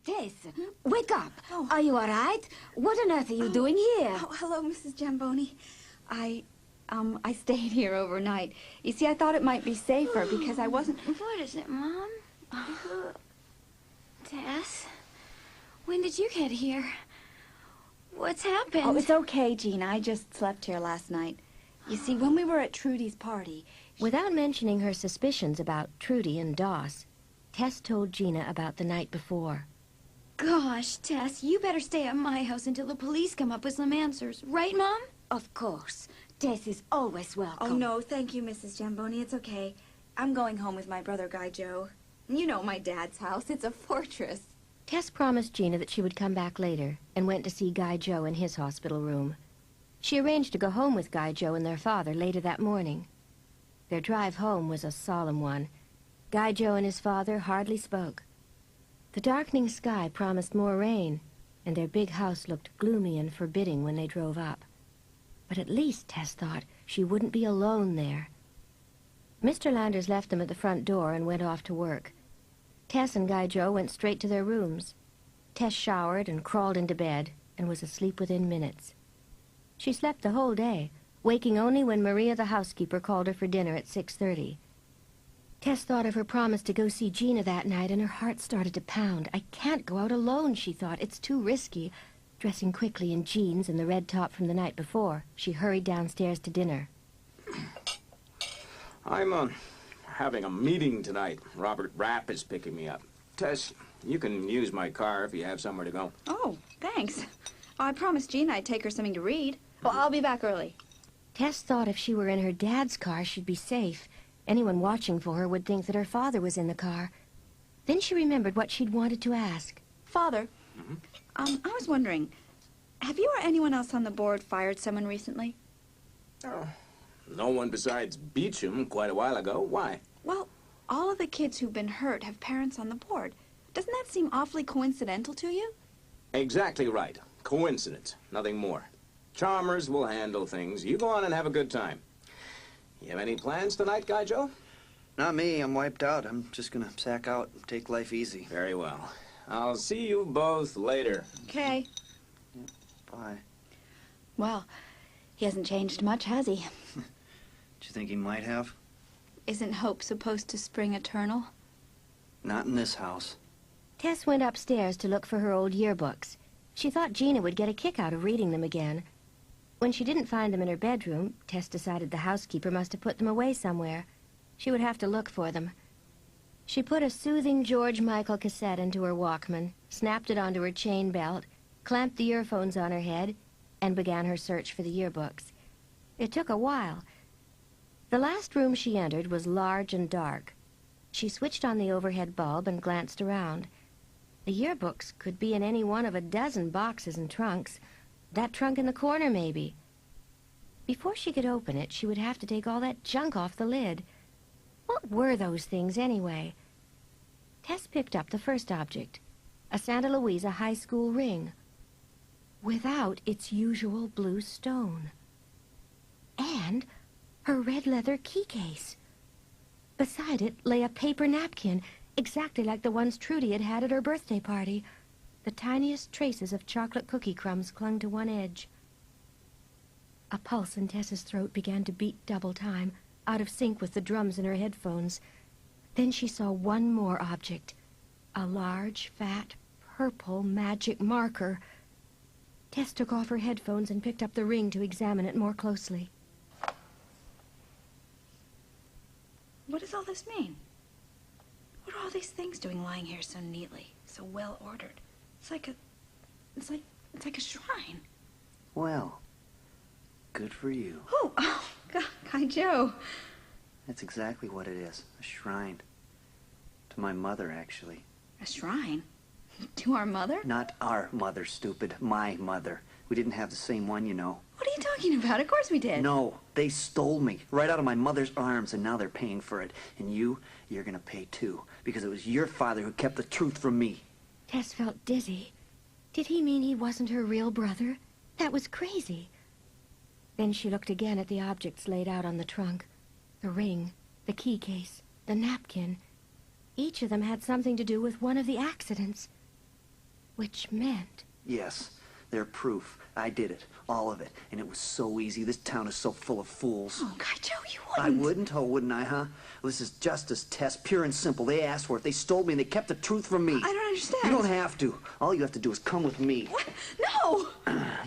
Tess, wake up. Oh. Are you all right? What on earth are you doing here? Oh, hello, Mrs. Jamboni. I stayed here overnight. You see, I thought it might be safer because I wasn't... What is it, Mom? Tess? When did you get here? What's happened? Oh, it's okay, Gina. I just slept here last night. You see, when we were at Trudy's party... Without mentioning her suspicions about Trudy and Doss, Tess told Gina about the night before. Gosh, Tess, you better stay at my house until the police come up with some answers. Right, Mom? Of course. Tess is always welcome. Oh, no, thank you, Mrs. Jamboni. It's okay. I'm going home with my brother, Guy Joe. You know my dad's house. It's a fortress. Tess promised Gina that she would come back later and went to see Guy Joe in his hospital room. She arranged to go home with Guy Joe and their father later that morning. Their drive home was a solemn one. Guy Joe and his father hardly spoke. The darkening sky promised more rain, and their big house looked gloomy and forbidding when they drove up. But at least, Tess thought, she wouldn't be alone there. Mr. Landers left them at the front door and went off to work. Tess and Guy Joe went straight to their rooms. Tess showered and crawled into bed and was asleep within minutes. She slept the whole day, waking only when Maria the housekeeper called her for dinner at 6:30. Tess thought of her promise to go see Gina that night, and her heart started to pound. I can't go out alone, she thought. It's too risky. Dressing quickly in jeans and the red top from the night before, she hurried downstairs to dinner. I'm having a meeting tonight. Robert Rapp is picking me up. Tess, you can use my car if you have somewhere to go. Oh, thanks. I promised Gina I'd take her something to read. Well, I'll be back early. Tess thought if she were in her dad's car, she'd be safe. Anyone watching for her would think that her father was in the car. Then she remembered what she'd wanted to ask. Father, Mm-hmm. I was wondering, have you or anyone else on the board fired someone recently? Oh, no one besides Beecham quite a while ago. Why? Well, all of the kids who've been hurt have parents on the board. Doesn't that seem awfully coincidental to you? Exactly right. Coincidence. Nothing more. Chalmers will handle things. You go on and have a good time. You have any plans tonight, Guy Joe? Not me. I'm wiped out. I'm just gonna sack out and take life easy. Very well. I'll see you both later. Okay. Bye. Well, he hasn't changed much, has he? Do you think he might have? Isn't hope supposed to spring eternal? Not in this house. Tess went upstairs to look for her old yearbooks. She thought Gina would get a kick out of reading them again. When she didn't find them in her bedroom, Tess decided the housekeeper must have put them away somewhere. She would have to look for them. She put a soothing George Michael cassette into her Walkman, snapped it onto her chain belt, clamped the earphones on her head, and began her search for the yearbooks. It took a while. The last room she entered was large and dark. She switched on the overhead bulb and glanced around. The yearbooks could be in any one of a dozen boxes and trunks. That trunk in the corner, maybe. Before she could open it, she would have to take all that junk off the lid. What were those things, anyway? Tess picked up the first object, a Santa Luisa high school ring, without its usual blue stone. And her red leather key case. Beside it lay a paper napkin, exactly like the ones Trudy had had at her birthday party. The tiniest traces of chocolate cookie crumbs clung to one edge. A pulse in Tess's throat began to beat double time, out of sync with the drums in her headphones. Then she saw one more object, a large, fat, purple magic marker. Tess took off her headphones and picked up the ring to examine it more closely. What does all this mean? What are all these things doing lying here so neatly, so well ordered? It's like a shrine. Well, good for you. Oh, God, Guy Joe. That's exactly what it is. A shrine. To my mother, actually. A shrine? To our mother? Not our mother, stupid. My mother. We didn't have the same one, you know. What are you talking about? Of course we did. No, they stole me right out of my mother's arms, and now they're paying for it. And you're gonna pay too, because it was your father who kept the truth from me. Tess felt dizzy. Did he mean he wasn't her real brother? That was crazy. Then she looked again at the objects laid out on the trunk. The ring, the key case, the napkin. Each of them had something to do with one of the accidents. Which meant... Yes, they're proof. I did it. All of it. And it was so easy. This town is so full of fools. Oh, God, Joe, you I wouldn't. wouldn't? Oh, wouldn't I, huh? Well, this is justice, Tess. Pure and simple. They asked for it. They stole me and they kept the truth from me. I don't understand. You don't have to. All you have to do is come with me. What? No!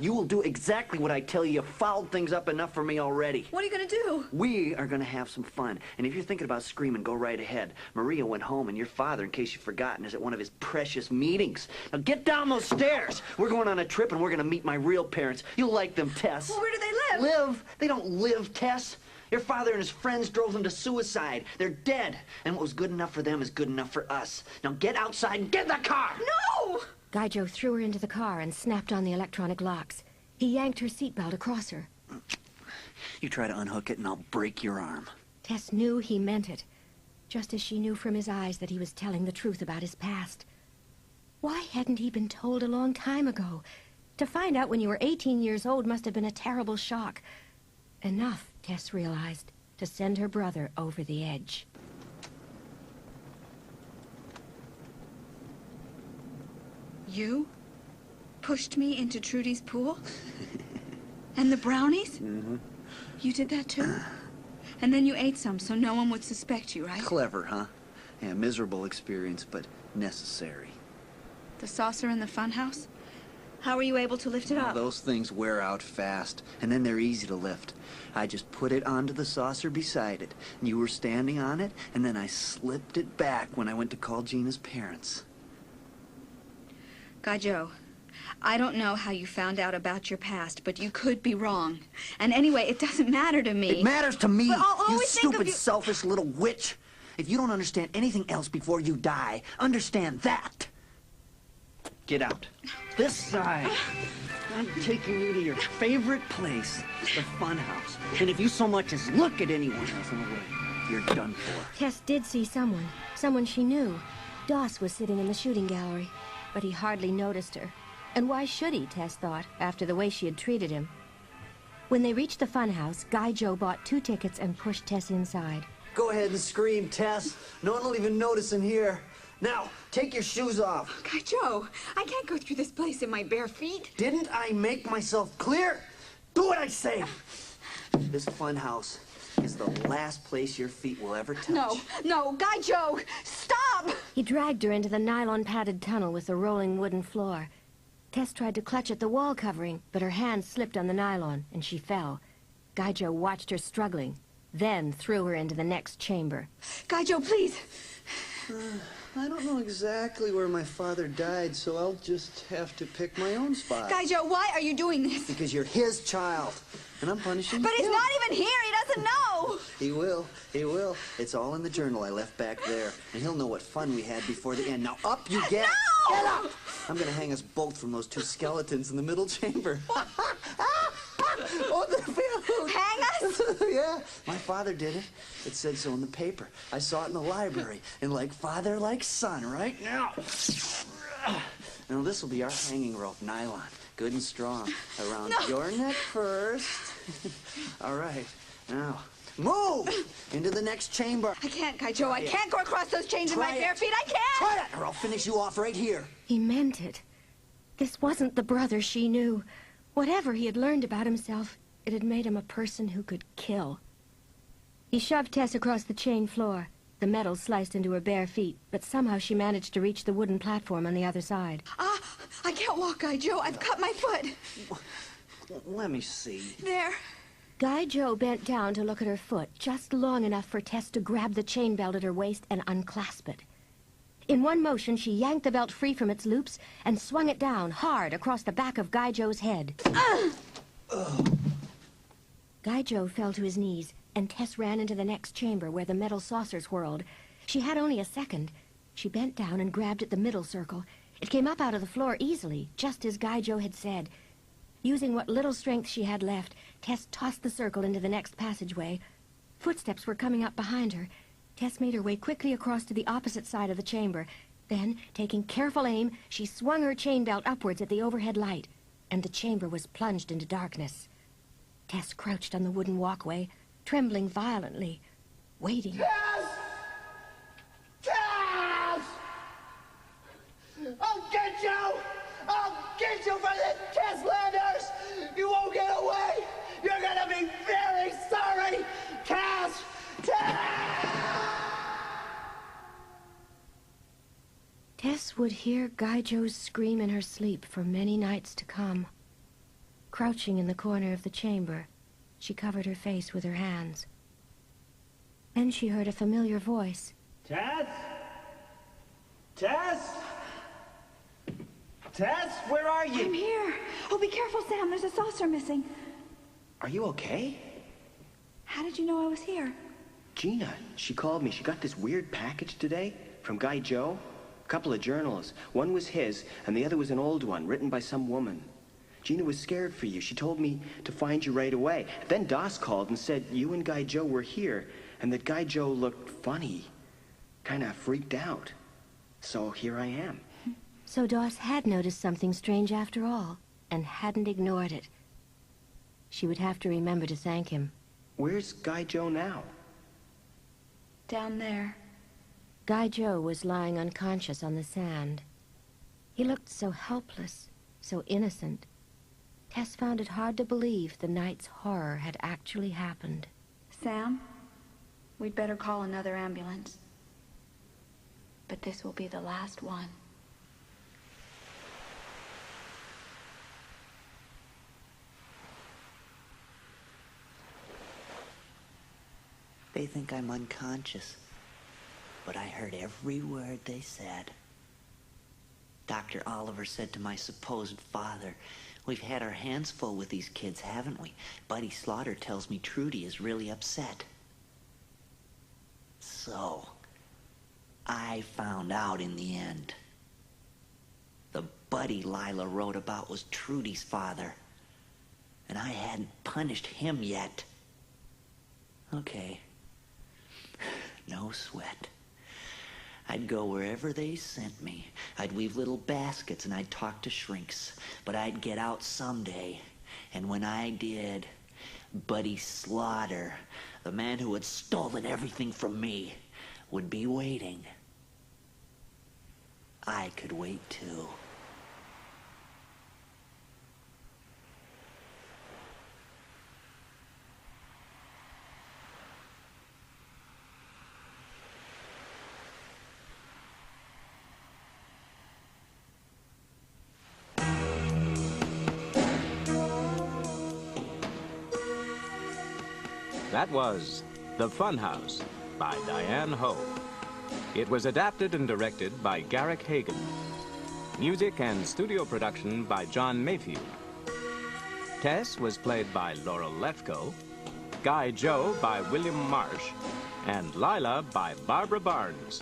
You will do exactly what I tell you. You fouled things up enough for me already. What are you gonna do? We are going to have some fun. And if you're thinking about screaming, go right ahead. Maria went home, and your father, in case you've forgotten, is at one of his precious meetings. Now get down those stairs. We're going on a trip, and we're going to meet my real parents. You'll like them, Tess. Well, where do they live? Live? They don't live, Tess. Your father and his friends drove them to suicide. They're dead. And what was good enough for them is good enough for us. Now get outside and get in the car! No! Gaijo threw her into the car and snapped on the electronic locks. He yanked her seatbelt across her. You try to unhook it and I'll break your arm. Tess knew he meant it, just as she knew from his eyes that he was telling the truth about his past. Why hadn't he been told a long time ago? To find out when you were 18 years old must have been a terrible shock. Enough, Tess realized, to send her brother over the edge. You pushed me into Trudy's pool? And the brownies? Mm-hmm. You did that too? And then you ate some so no one would suspect you, right? Clever, huh? Yeah, miserable experience, but necessary. The saucer in the funhouse? How were you able to lift it up? Those things wear out fast, and then they're easy to lift. I just put it onto the saucer beside it, and you were standing on it, and then I slipped it back when I went to call Gina's parents. Gaijo, I don't know how you found out about your past, but you could be wrong. And anyway, it doesn't matter to me. It matters to me, But I'll you always think of stupid, you- selfish little witch. If you don't understand anything else before you die, understand that. Get out. This side. I'm taking you to your favorite place, the funhouse. And if you so much as look at anyone else in the way, you're done for. Tess did see someone she knew. Doss was sitting in the shooting gallery, but he hardly noticed her. And why should he, Tess thought, after the way she had treated him? When they reached the funhouse, Gaijo bought 2 tickets and pushed Tess inside. Go ahead and scream, Tess. No one will even notice in here. Now, take your shoes off. Gaijo, I can't go through this place in my bare feet. Didn't I make myself clear? Do what I say. This funhouse is the last place your feet will ever touch. No, Gaijo, stop! He dragged her into the nylon-padded tunnel with the rolling wooden floor. Tess tried to clutch at the wall covering, but her hand slipped on the nylon, and she fell. Gaijo watched her struggling, then threw her into the next chamber. Gaijo, please. I don't know exactly where my father died, so I'll just have to pick my own spot. Gaijo, why are you doing this? Because you're his child, and I'm punishing But he's him. not even here. He doesn't know. He will. He will. It's all in the journal I left back there, and he'll know what fun we had before the end. Now up you get. No! Get up! I'm gonna hang us both from those 2 skeletons in the middle chamber. Oh, the Hang us? Yeah, my father did it. It said so in the paper. I saw it in the library. And like father, like son, right? Now this will be our hanging rope, nylon. Good and strong. Around your neck first. All right. Now, move into the next chamber. I can't, Gaijo. I can't go across those chains in my Try bare it. feet. I can't. Try it, or I'll finish you off right here. He meant it. This wasn't the brother she knew. Whatever he had learned about himself, it had made him a person who could kill. He shoved Tess across the chain floor. The metal sliced into her bare feet, but somehow she managed to reach the wooden platform on the other side. I can't walk, Gaijo. I've cut my foot. Let me see. There. Gaijo bent down to look at her foot, just long enough for Tess to grab the chain belt at her waist and unclasp it. In one motion, she yanked the belt free from its loops and swung it down hard across the back of Gaijo's head. Gaijo fell to his knees, and Tess ran into the next chamber where the metal saucers whirled. She had only a second. She bent down and grabbed at the middle circle. It came up out of the floor easily, just as Gaijo had said. Using what little strength she had left, Tess tossed the circle into the next passageway. Footsteps were coming up behind her. Tess made her way quickly across to the opposite side of the chamber. Then, taking careful aim, she swung her chain belt upwards at the overhead light, and the chamber was plunged into darkness. Tess crouched on the wooden walkway, trembling violently, waiting. Tess! Tess! I'll get you! Tess would hear Guy Joe's scream in her sleep for many nights to come. Crouching in the corner of the chamber, she covered her face with her hands. Then she heard a familiar voice. Tess? Tess? Tess, where are you? I'm here. Oh, be careful, Sam. There's a saucer missing. Are you okay? How did you know I was here? Gina, she called me. She got this weird package today from Guy Joe. A couple of journals. One was his, and the other was an old one, written by some woman. Gina was scared for you. She told me to find you right away. Then Doss called and said you and Guy Joe were here, and that Guy Joe looked funny. Kind of freaked out. So here I am. So Doss had noticed something strange after all, and hadn't ignored it. She would have to remember to thank him. Where's Guy Joe now? Down there. Guy Joe was lying unconscious on the sand. He looked so helpless, so innocent. Tess found it hard to believe the night's horror had actually happened. Sam, we'd better call another ambulance. But this will be the last one. They think I'm unconscious, but I heard every word they said. Dr. Oliver said to my supposed father, "We've had our hands full with these kids, haven't we? Buddy Slaughter tells me Trudy is really upset." So, I found out in the end. The Buddy Lila wrote about was Trudy's father, and I hadn't punished him yet. Okay. No sweat. I'd go wherever they sent me. I'd weave little baskets and I'd talk to shrinks. But I'd get out someday. And when I did, Buddy Slaughter, the man who had stolen everything from me, would be waiting. I could wait too. That was The Funhouse by Diane Ho. It was adapted and directed by Garrick Hagan. Music and studio production by John Mayfield. Tess was played by Laurel Lefko, Guy Joe by William Marsh, and Lila by Barbara Barnes.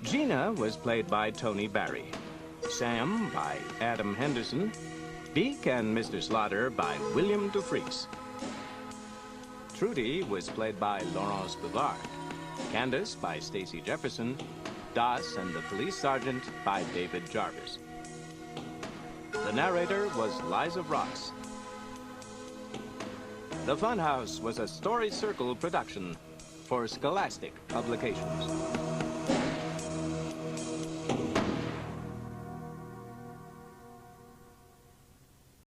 Gina was played by Tony Barry, Sam by Adam Henderson, Beak and Mr. Slaughter by William DeFries. Trudy was played by Laurence Bivard, Candace by Stacey Jefferson, Doss and the Police Sergeant by David Jarvis. The narrator was Liza Ross. The Funhouse was a Story Circle production for Scholastic Publications.